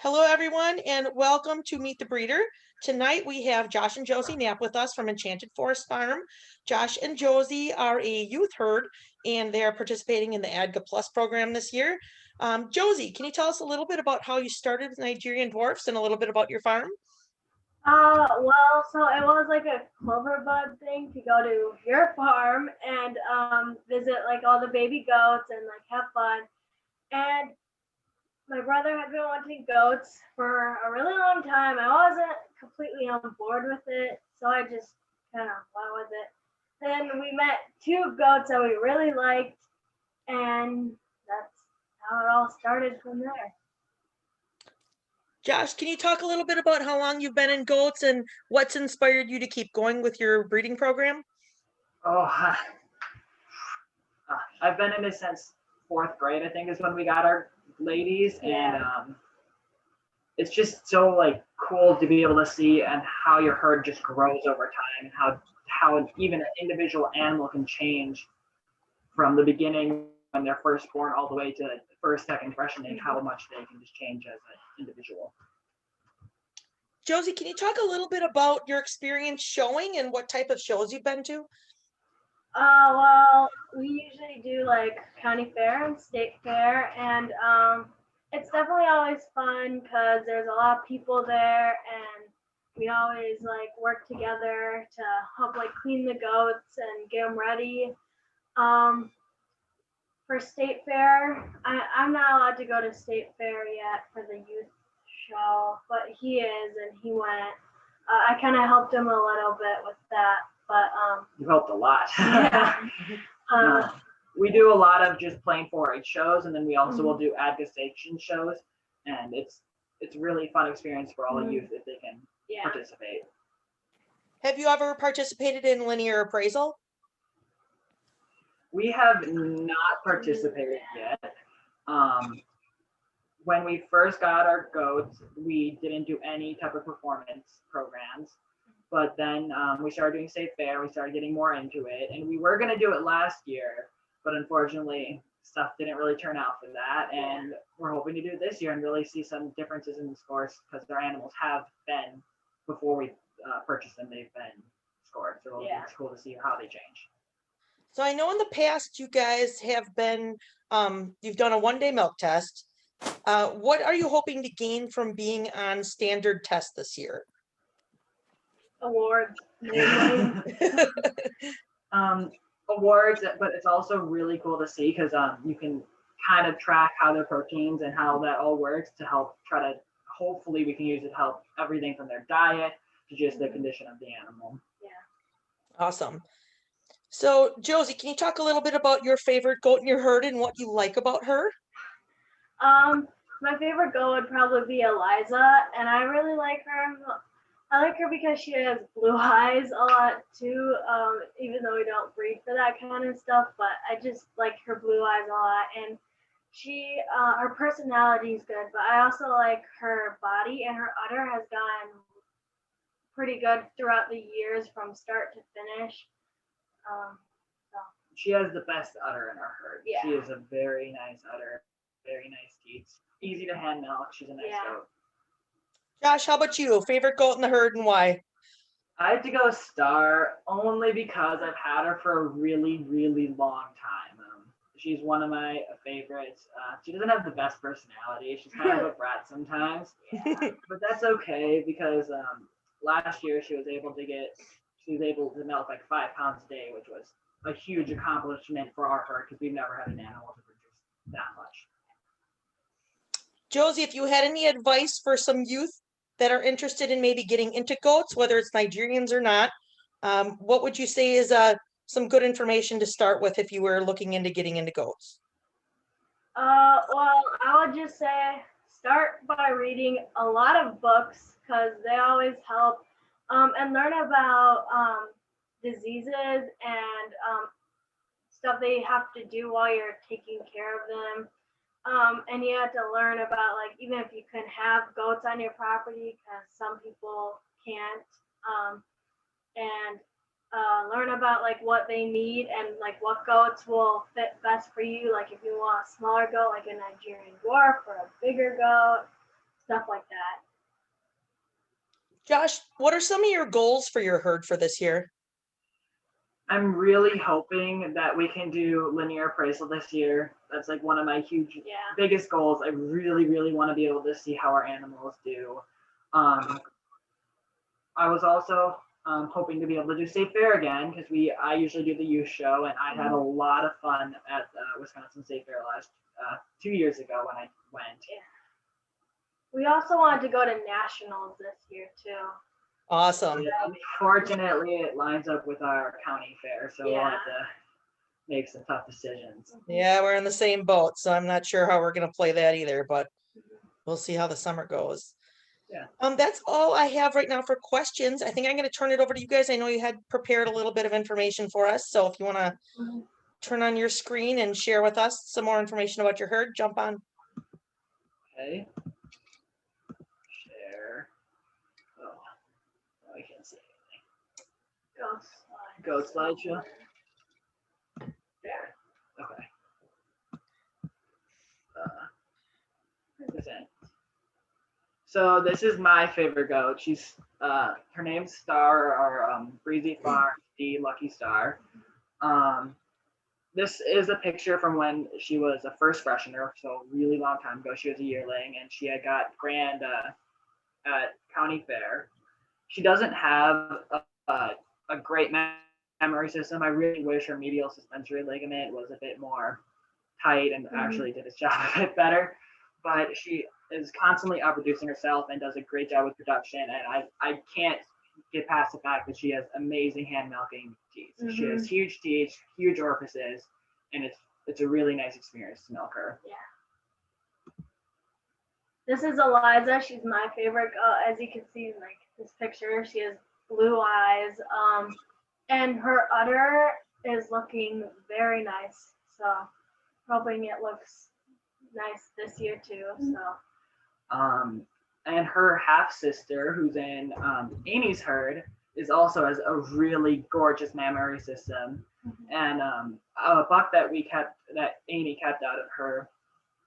Hello, everyone, and welcome to Meet the Breeder. Tonight we have Josh and Josie Knapp with us from Enchanted Forest Farm. Josh and Josie are a youth herd, and they are participating in the ADGA Plus program this year. Josie, can you tell us a little bit about how you started with Nigerian Dwarfs and a little bit about your farm? So it was like a clover bud thing to go to your farm and visit like all the baby goats and like have fun. And my brother had been wanting goats for a really long time. I wasn't completely on board with it, so I just kind of went with it. Then we met two goats that we really liked, and that's how it all started from there. Josh, can you talk a little bit about how long you've been in goats and what's inspired you to keep going with your breeding program? Oh, I've been in it since fourth grade, I think, is when we got our ladies, Yeah. and it's just so like cool to be able to see and how your herd just grows over time, and how even an individual animal can change from the beginning when they're first born all the way to the first, second impression, and how much they can just change as an individual. Josie, can you talk a little bit about your experience showing and what type of shows you've been to? Well, we usually do like county fair and state fair, and it's definitely always fun because there's a lot of people there, and we always like work together to help like clean the goats and get them ready. For state fair, I'm not allowed to go to state fair yet for the youth show, but he is, and he went. I kind of helped him a little bit with that, but You helped a lot. yeah. No. We do a lot of just plain 4-H shows, and then we also will do ADGA station shows, and it's really fun experience for all the youth if they can participate. Have you ever participated in linear appraisal? We have not participated yet. When we first got our goats, we didn't do any type of performance programs. But then we started doing state fair. We started getting more into it, and we were going to do it last year, but unfortunately, stuff didn't really turn out for that. And we're hoping to do it this year and really see some differences in the scores because their animals have been, before we purchased them, they've been scored. So it's cool to see how they change. So I know in the past you guys have been, you've done a 1-day milk test. What are you hoping to gain from being on standard test this year? Awards. Awards, but it's also really cool to see because you can kind of track how their proteins and how that all works to help try to, hopefully we can use it to help everything from their diet to just the condition of the animal. Yeah. Awesome. So Josie, can you talk a little bit about your favorite goat in your herd and what you like about her? My favorite goat would probably be Eliza, and I really like her. I like her because she has blue eyes a lot too, even though we don't breed for that kind of stuff, but I just like her blue eyes a lot, and she, her personality is good, but I also like her body, and her udder has gotten pretty good throughout the years from start to finish. She has the best udder in our herd. Yeah. She is a very nice udder, very nice teeth, easy to hand milk. She's a nice goat. Josh, how about you? Favorite goat in the herd and why? I have to go Star only because I've had her for a really, really long time. She's one of my favorites. She doesn't have the best personality. She's kind of a brat sometimes, but that's okay because last year she was able to milk like 5 pounds a day, which was a huge accomplishment for our herd because we've never had an animal to produce that much. Josie, if you had any advice for some youth that are interested in maybe getting into goats, whether it's Nigerians or not, what would you say is some good information to start with if you were looking into getting into goats? Well, I would just say start by reading a lot of books because they always help, and learn about diseases and stuff they have to do while you're taking care of them. And you have to learn about like even if you can have goats on your property because some people can't, and learn about like what they need and like what goats will fit best for you. Like if you want a smaller goat, like a Nigerian dwarf, or a bigger goat. stuff like that. Josh, what are some of your goals for your herd for this year? I'm really hoping that we can do linear appraisal this year. That's like one of my biggest goals. I really, really want to be able to see how our animals do. I was also hoping to be able to do State Fair again because I usually do the youth show, and I had a lot of fun at Wisconsin State Fair last 2 years ago when I went. Yeah. We also wanted to go to nationals this year too. Awesome. Unfortunately, it lines up with our county fair, so we'll have to make some tough decisions. Yeah, we're in the same boat, so I'm not sure how we're going to play that either, but we'll see how the summer goes. Yeah. That's all I have right now for questions. I think I'm going to turn it over to you guys. I know you had prepared a little bit of information for us, so if you want to turn on your screen and share with us some more information about your herd, jump on. Okay. Share. Oh, I can't see anything. Go slideshow. There. Okay. Present. So this is my favorite goat. She's her name's Star, or Breezy Farm D Lucky Star. This is a picture from when she was a first freshener, so a really long time ago. She was a yearling, and she had got grand at county fair. She doesn't have a great memory system. I really wish her medial suspensory ligament was a bit more tight and actually did its job a bit better. But she is constantly outproducing herself and does a great job with production. And I can't get past the fact that she has amazing hand milking teeth. She has huge teeth, huge orifices, and it's a really nice experience to milk her. Yeah. This is Eliza. She's my favorite. As you can see in like this picture, she has blue eyes. And her udder is looking very nice. So hoping it looks nice this year too. So and her half sister, who's in Amy's herd, is also has a really gorgeous mammary system. And a buck that Amy kept out of her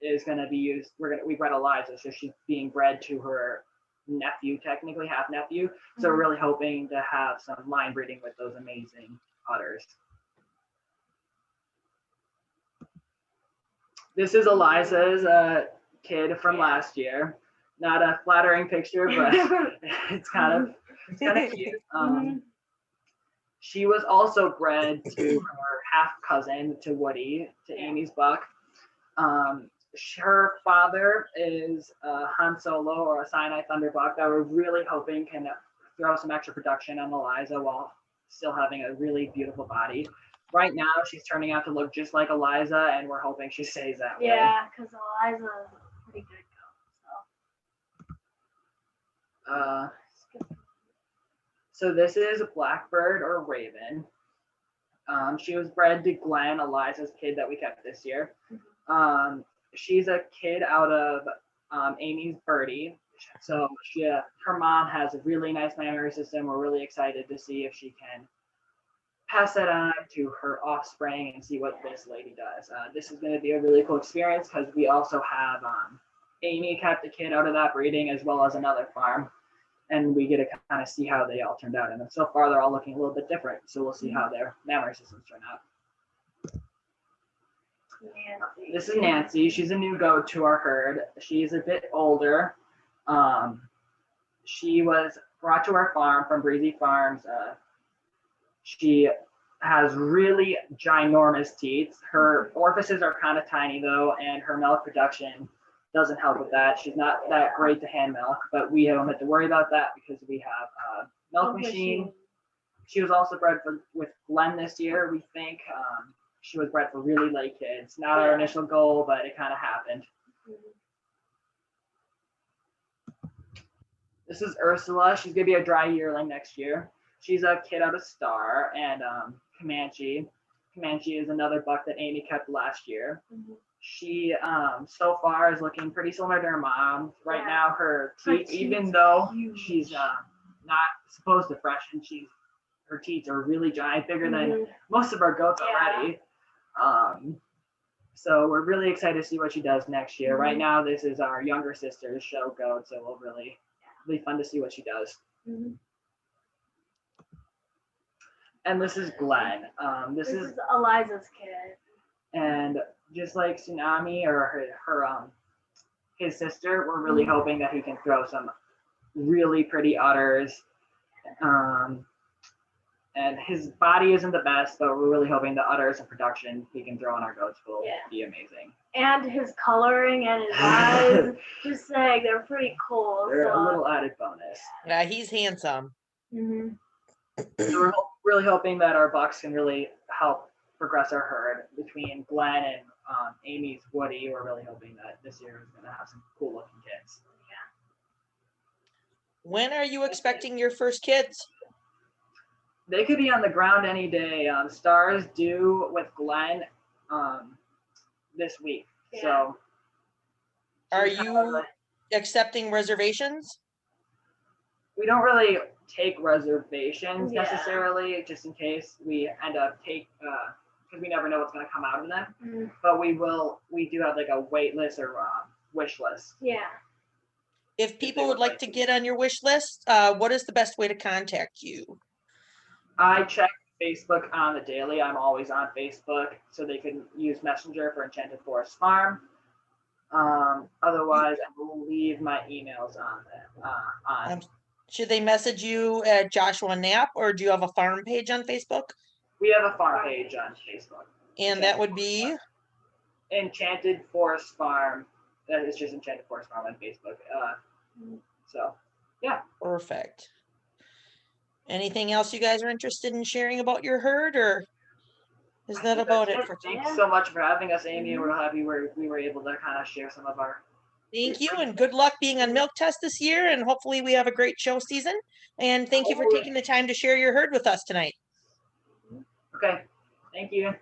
is going to be used. We bred Eliza, so she's being bred to her nephew, technically half nephew. So we're really hoping to have some line breeding with those amazing udders. This is Eliza's kid from last year. Not a flattering picture, but it's kind of cute. She was also bred to her half cousin, to Woody, to Amy's buck. Her father is a Han Solo or a Sinai Thunder buck that we're really hoping can throw some extra production on Eliza while still having a really beautiful body. Right now, she's turning out to look just like Eliza, and we're hoping she stays that way. Yeah, because Eliza is a pretty good goat. So this is a blackbird or raven. She was bred to Glenn, Eliza's kid that we kept this year. She's a kid out of Amy's birdie. So her mom has a really nice mammary system. We're really excited to see if she can pass that on to her offspring and see what this lady does. This is going to be a really cool experience because we also have Amy kept a kid out of that breeding as well as another farm. And we get to kind of see how they all turned out. And so far, they're all looking a little bit different. So we'll see how their mammary systems turn out. Nancy. This is Nancy. She's a new goat to our herd. She's a bit older. She was brought to our farm from Breezy Farms. She has really ginormous teeth. Her orifices are kind of tiny though, and her milk production doesn't help with that. She's not that great to hand milk, but we don't have to worry about that because we have a milk machine. She was also bred with Glenn this year. We think she was bred for really late kids. Not our initial goal, but it kind of happened. This is Ursula. She's gonna be a dry yearling next year. She's a kid out of Star, and Comanche. Comanche is another buck that Amy kept last year. She so far is looking pretty similar to her mom. Right now, her teeth, even though she's not supposed to freshen, her teeth are really giant, bigger than most of our goats already. So we're really excited to see what she does next year. Right now, this is our younger sister's show goat, so we'll really fun to see what she does. And this is Glenn. This is Eliza's kid. And just like Tsunami or his sister, we're really hoping that he can throw some really pretty udders. And his body isn't the best, but we're really hoping the udders and production he can throw on our goats will be amazing. And his coloring and his eyes, just saying, they're pretty cool. They're a little added bonus. Yeah, he's handsome. So we're really hoping that our bucks can really help progress our herd. Between Glenn and Amy's Woody, we're really hoping that this year is going to have some cool looking kids. When are you expecting your first kids? They could be on the ground any day. Stars due with Glenn this week. So are you accepting reservations? We don't really take reservations necessarily, just in case we end up because we never know what's going to come out of them. But we do have like a wait list or wish list. If people would like to get on your wish list, what is the best way to contact you? I check Facebook on the daily. I'm always on Facebook, so they can use Messenger for Enchanted Forest Farm. Otherwise, I will leave my emails on there. Should they message you at Joshua Knapp, or do you have a farm page on Facebook? We have a farm page on Facebook. And that would be? Enchanted Forest Farm. That is just Enchanted Forest Farm on Facebook. So, yeah. Perfect. Anything else you guys are interested in sharing about your herd, or is that about it? Thanks so much for having us, Amy. We're happy we were able to kind of share some of our. Thank you, and good luck being on Milk Test this year, and hopefully we have a great show season. And thank you for taking the time to share your herd with us tonight. Okay, thank you.